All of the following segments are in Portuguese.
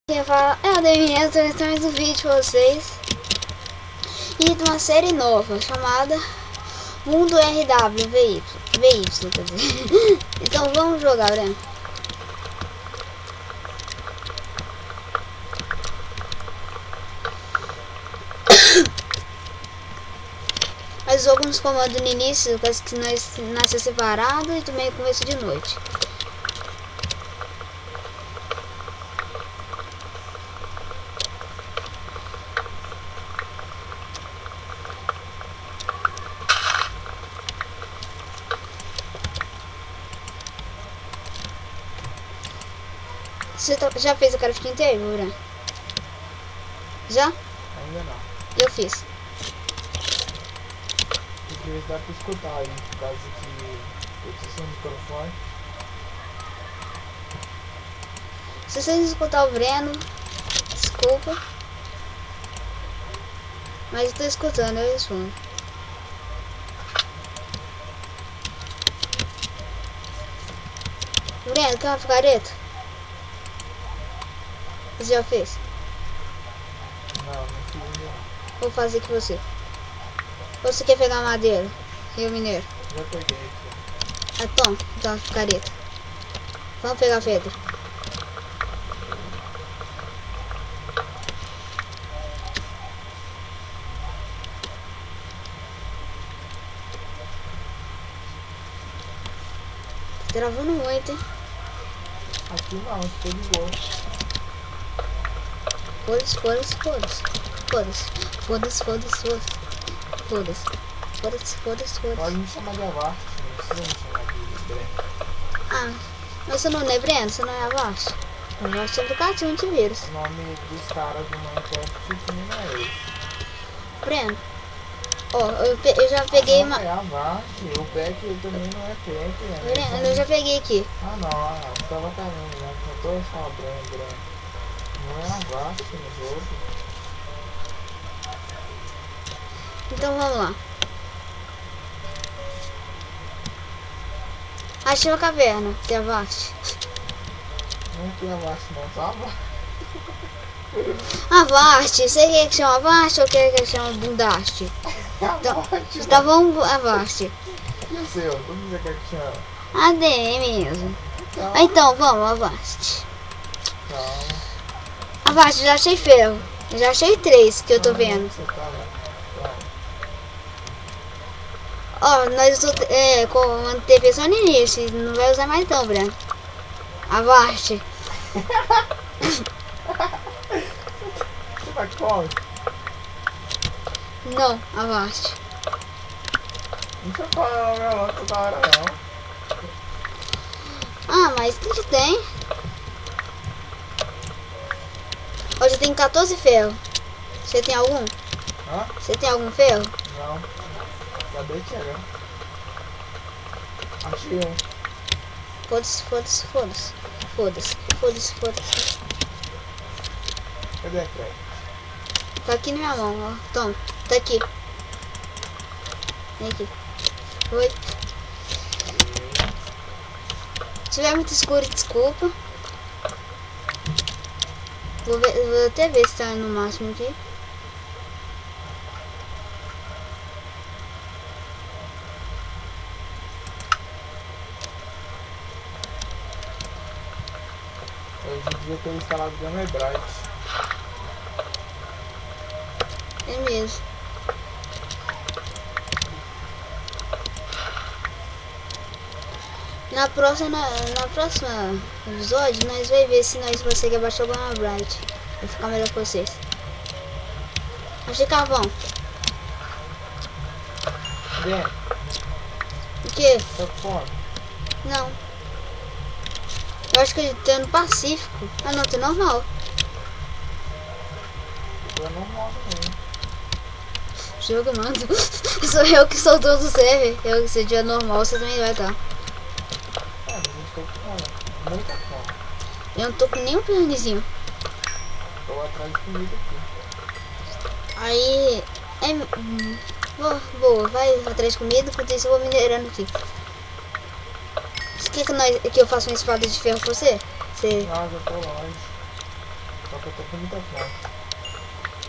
Quem fala é o Demian, tô mais um vídeo pra vocês. E de uma série nova chamada Mundo RW VY, quer dizer. Então vamos jogar, Breno. Mas alguns comandos no início, parece que nós nasceu separado e também começo de noite. Você já fez o crafting inteiro, Breno? Já? Ainda não. Eu fiz. Porque dá pra escutar aí, por causa que eu tô sem microfone. Se vocês escutar o Breno, desculpa. Mas eu tô escutando, eu respondo. Breno, quer uma picareta? Você já fez? Não fiz ainda não. Vou fazer com você. Ou você quer pegar madeira? Rio Mineiro. Já peguei aqui. Ah, toma, então picareta. Vamos pegar pedra. Travando muito, hein? Aqui não, estou de boa. Foda-se. Pode me chamar de Avast, não precisa me chamar de Breno. Ah, mas você não é Breno? Você não é Avast? Avast é aplicativo antivírus. O nome dos caras do Minecraft também não é esse. Breno. Ó, eu já peguei uma... Não é Avast, o Peck também não é Peck. Breno, eu já peguei aqui. Ah não, estava caramba, já tô só Breno. Não é Avast no jogo. Então vamos lá. Achei uma caverna, tem Avast. Não tem Avast não, só Avast. Avast, você quer que chama Avast ou quer que chama Bundaste? Então vamos Avast. E o seu? Como você quer que chama? ADM mesmo. Então vamos Avast. Calma. Avast, já achei ferro. Eu já achei 3 que eu tô vendo. Você tá lá. Ó, nós manteve só no início, não vai usar mais não, Breno. Avast. Você vai como? Não, Avast. Não precisa falar o meu nome toda hora não. Ah, mas o que tem? Hoje tem 14 ferro. Você tem algum? Hã? Você tem algum ferro? Não. Acabei de chegar. Achei um. Foda-se. Cadê a Craig? Tá aqui na minha mão, ó. Toma, tá aqui. Vem aqui. Oi. Se tiver muito escuro, desculpa. Vou até ver se tá no máximo aqui. Hoje em dia eu tenho instalado Gamma Bright. É mesmo. Na próxima episódio, nós vamos ver se nós conseguimos abaixar o Gamma Bright. Vai ficar melhor pra vocês. Achei carvão. Vem, O que? tá com fome? Não. Eu acho que ele tá no Pacífico. Ah não, tá normal. Eu não morro também. Jogo, mano. Sou eu que sou o dono do server. Eu, se tiver normal, você também vai estar. É, mas eu estou com fome. Muita fome. Eu não tô com nenhum pianezinho. Estou atrás de comida aqui. Aí. Boa, vai atrás de comida, enquanto isso eu vou minerando aqui. Você quer que eu faça uma espada de ferro pra você? Ah, já tô longe. Só que eu tô com muita fome.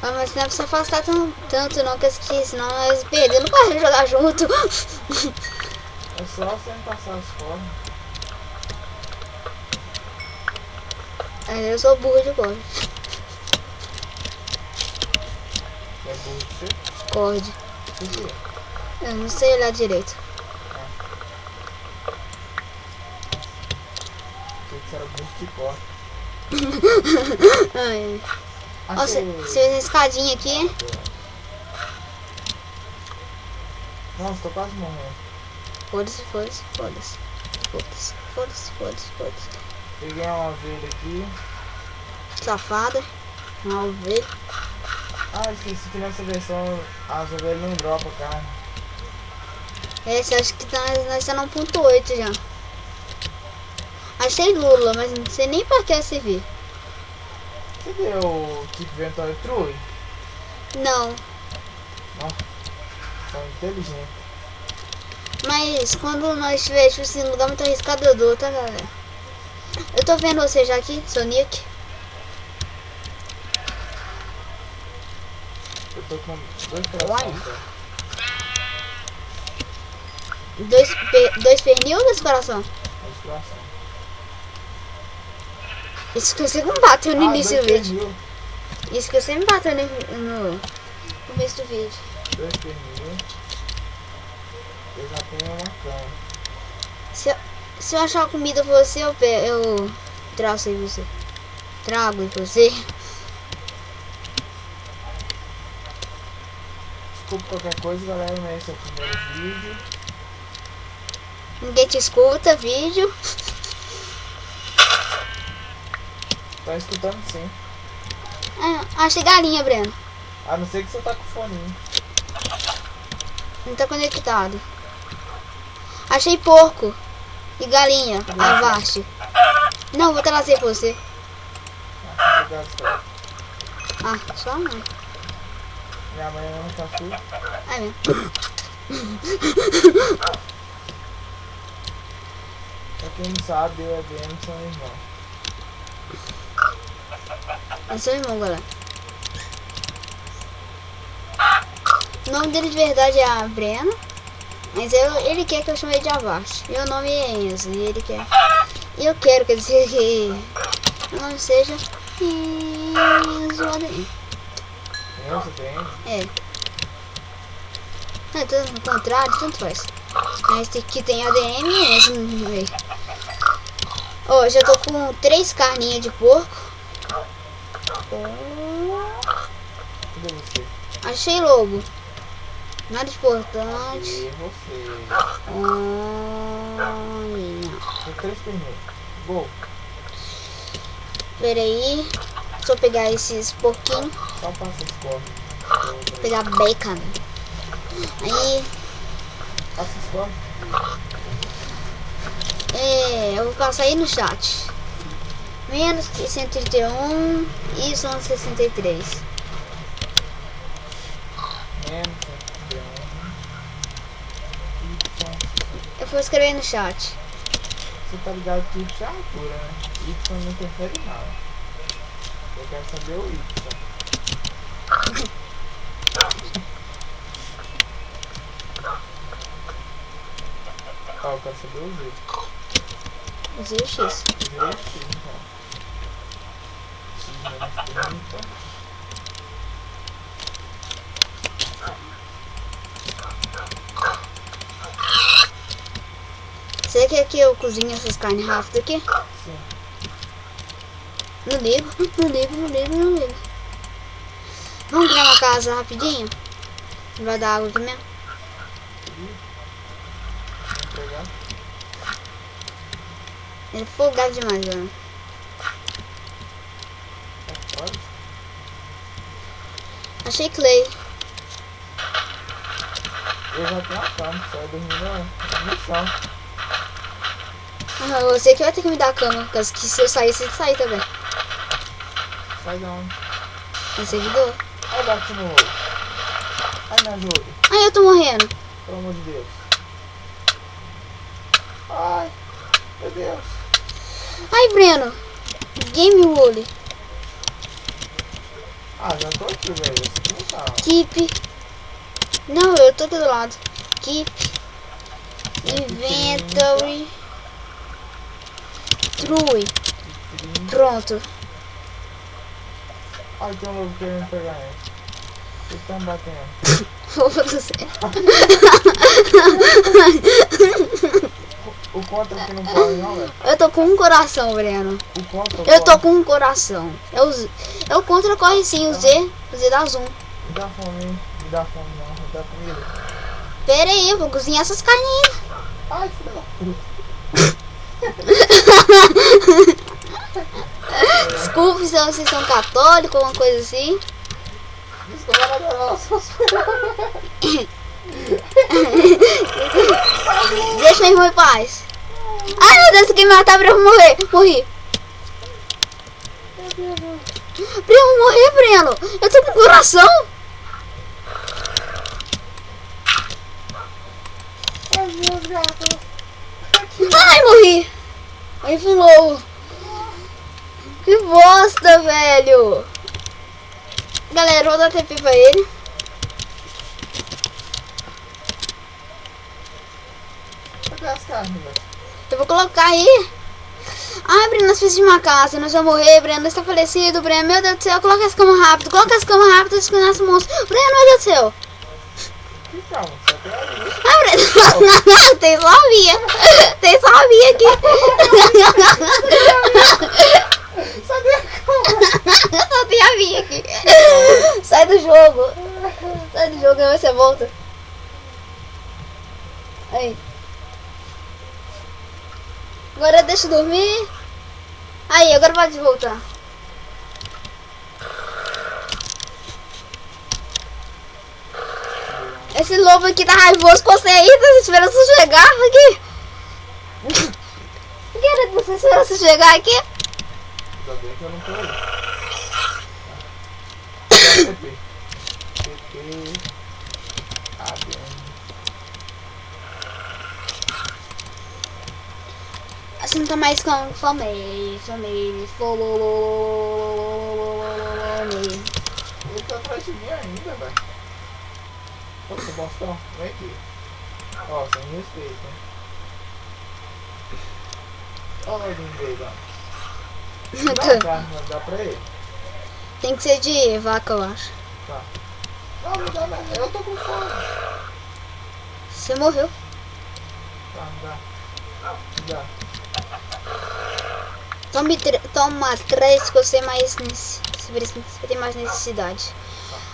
Ah, mas não é pra se afastar tanto não, que senão nós perdemos para jogar junto. É só você me passar as formas. Eu sou burro de corda. É burro de você? Corde. Por quê? Eu não sei olhar direito. Achei que você era burro de corda. Ai. Ó, Achei. você fez a escadinha aqui. Nossa, tô quase morrendo. Foda-se, foda-se, foda-se. Foda-se, foda-se, foda-se, foda-se. Peguei uma ovelha aqui. Safada. Uma ovelha. Ah, esqueci que nessa versão as ovelhas não dropam carne. Esse acho que nós estamos no 1.8 já. Achei Lula, mas não sei nem pra que servir. Você deu o Keep Inventory True? Não, São inteligentes. mas quando nós tiver, tipo assim, lugar muito arriscado eu dou, tá, galera? Eu tô vendo você já aqui, Sonic. Eu tô com 2 corações. Só. Dois pernil ou 2 coração? 2 corações. Isso que você me bateu no início do 2 vídeo. pernil. Isso que você me bateu no começo do vídeo. 2 pernil. Eu já tenho uma cama. Se eu achar comida pra você, eu traço aí pra você. Trago aí pra você. Desculpa qualquer coisa, galera, mas esse é o primeiro vídeo. Ninguém te escuta, vídeo. Tá escutando sim. Achei galinha, Breno. A não ser que você tá com foninho. Não tá conectado. Achei porco. E galinha. Avaste. Não, vou trazer pra você. Obrigado, cara. Ah, só não. Minha mãe não tá suja. É mesmo. Pra quem não sabe, eu e a DM são irmãos. É seu irmão, galera. O nome dele de verdade é Breno. Mas ele quer que eu chame ele de Avast. Meu nome é Enzo. E ele quer. E eu quero, quer dizer que meu nome seja Enzo ADM. Enzo, DM? É. É tudo no contrário, tanto faz. Mas aqui tem ADM e Enzo no meio. Ó, já tô com 3 carninhas de porco. Cadê você? Achei lobo. Nada importante. E você? Olha. Tem 3 pernil. Gol. Pera aí. Deixa eu pegar esses porquinhos. Só passa as cordas. Vou pegar bacon. Aí. Passa as cordas. Eu vou passar aí no chat. Menos 131 e são 63. Menos 101. Eu vou escrever no chat. Você tá ligado que Y é altura, né? Y não interfere em nada. Eu quero saber o Y. Ó, eu quero saber o Z. Usei o X. Z é X, então. X menos 30. Você quer que eu cozinhe essas carnes rápido aqui? Sim. Não ligo, não ligo, não ligo, não ligo. Vamos criar uma casa rapidinho? Não vai dar água aqui mesmo? Vou pegar. Ele é folgado demais, mano. Pode? Achei clay. Eu já tenho a cama, só dormindo no chão. Ah, você que vai ter que me dar a cama, porque que se eu sair, você sair também. Sai de onde? No servidor. Ai, bate no olho. Ai, me ajuda. Ai, eu tô morrendo. Pelo amor de Deus. Ai, meu Deus. Ai, Breno. Game Wooly. Ah, já tô aqui, velho. Esse aqui não tá. Keep. Não, eu tô aqui do lado. Keep. Inventory. True. Pronto. Ai, tem um lobo querendo pegar ele. Eles estão batendo. Foda-se. O contra aqui não pode não, velho. Eu tô com um coração, Breno. O contra Eu tô pode. com um coração. Eu contra corre sim, o Z dá zoom. Me dá fome, hein? Me dá fome não, me dá comida. Pera aí, eu vou cozinhar essas carninhas. Ai, filha da puta. Desculpe se vocês são católicos ou alguma coisa assim. Desculpa, não, só Deixa meu irmão em paz. Ai meu Deus, quem matar pra eu morrer. Morri. Breno, morrer, Breno. Eu tô com coração. Ai, meu gato. Ai, morri. Morri de novo. Que bosta, velho. Galera, eu vou dar TP pra ele. Cadê as carnes, velho? Eu vou colocar aí. Ai, Breno, nós precisamos de uma casa. Nós vamos morrer, Breno. Nós está falecido, Breno. Meu Deus do céu, coloca as camas rápido. Coloca as camas rápido, desconhece o monstro. Breno, meu Deus do céu. Que calma, só tem ali. Ai, Breno. Tem só a via. Tem só a via aqui. Só tem a calma. Só tem a via aqui. Sai do jogo. Sai do jogo, aí você volta. Aí. Agora deixa eu dormir. Aí, agora pode voltar. Esse lobo aqui tá raivoso com você aí, tá esperando você chegar aqui. Por que você esperando você chegar aqui? Ainda bem que eu não tô aí. TP. TP. ADM. Assim não tá mais com fome. Ele tá atrás de mim ainda, velho. Nossa, bostão, vem aqui. Ó, sem respeito, hein. Olha o login dele, ó. Dá uma carne, mas dá pra ele? Tem que ser de vaca, eu acho. Tá. Não, não dá, não. Eu tô com fome. Você morreu. Tá, não dá. Não dá. Toma 3 que você mais você tem mais necessidade.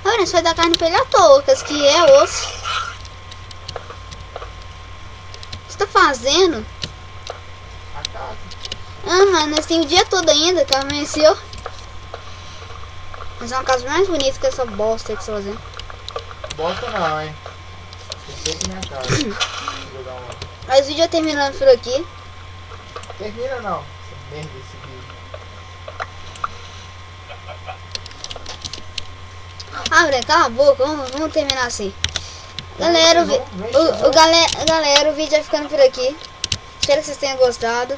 Olha, você vai dar carne pra ele à toa, que é osso. O que você tá fazendo? A casa. Ah, nós temos o dia todo ainda, que amanheceu. Mas é uma casa mais bonita que essa bosta aí que você tá fazendo. Bosta não, hein. Respeita minha casa. Deixa eu dar uma. Mas o vídeo é terminando por aqui. Termina não. Essa merda esse vídeo. Ah, Breno, cala a boca, vamos terminar assim. Galera, galera, o vídeo vai ficando por aqui. Espero que vocês tenham gostado.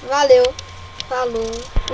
Valeu, falou.